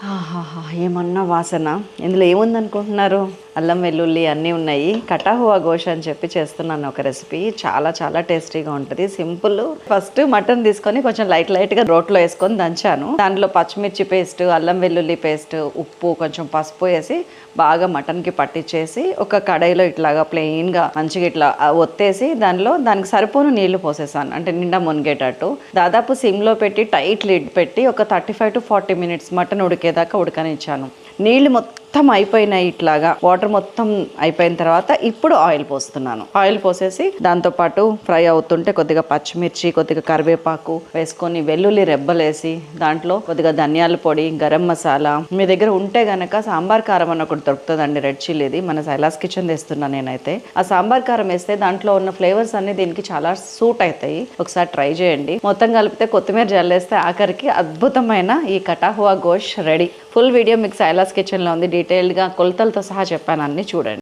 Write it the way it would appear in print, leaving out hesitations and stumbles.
ఆహాహా! ఏమన్నా వాసన. ఇందులో ఏముందనుకుంటున్నారు? అల్లం, వెల్లుల్లి అన్నీ ఉన్నాయి. కటా హువా గోష్ అని చెప్పి చేస్తున్నాను ఒక రెసిపీ. చాలా చాలా టేస్టీగా ఉంటుంది. సింపుల్. ఫస్ట్ మటన్ తీసుకొని కొంచెం లైట్‌గా రోట్లో వేసుకొని దంచాను. దాంట్లో పచ్చిమిర్చి పేస్ట్, అల్లం వెల్లుల్లి పేస్ట్, ఉప్పు, కొంచెం పసుపు వేసి బాగా మటన్‌కి పట్టించేసి ఒక కడాయిలో ఇట్లాగా ప్లెయిన్‌గా మంచిగా ఇట్లా ఒత్తేసి దానికి సరిపోను నీళ్లు పోసేసాను. అంటే నిండా మునిగేటట్టు. దాదాపు సిమ్‌లో పెట్టి టైట్ లిడ్ పెట్టి ఒక 35-40 మినిట్స్ మటన్ ఉడికేదాకా ఉడకనిచ్చాను. నీళ్లు మొత్తం అయిపోయినాయి. ఇట్లాగా వాటర్ మొత్తం అయిపోయిన తర్వాత ఇప్పుడు ఆయిల్ పోస్తున్నాను. ఆయిల్ పోసేసి దాంతోపాటు ఫ్రై అవుతుంటే కొద్దిగా పచ్చిమిర్చి, కొద్దిగా కరివేపాకు వేసుకొని వెల్లుల్లి రెబ్బలేసి దాంట్లో కొద్దిగా ధనియాల పొడి, గరం మసాలా, మీ దగ్గర ఉంటే గనక సాంబార్ కారం అని ఒకటి దొరుకుతుందండి, రెడ్ చిల్లీది. మన సైలాస్ కిచెన్ తెస్తున్నాను నేనైతే. ఆ సాంబార్ కారం వేస్తే దాంట్లో ఉన్న ఫ్లేవర్స్ అన్ని దీనికి చాలా సూట్ అవుతాయి. ఒకసారి ట్రై చేయండి. మొత్తం కలిపితే కొత్తిమీర జల్లేస్తే ఆఖరికి అద్భుతమైన ఈ కటా హువా గోష్ రెడీ. ఫుల్ వీడియో మీకు సైలాస్ కిచెన్లో ఉంది. డీటెయిల్డ్గా కొలతలతో సహా చెప్పాను, అన్నీ చూడండి.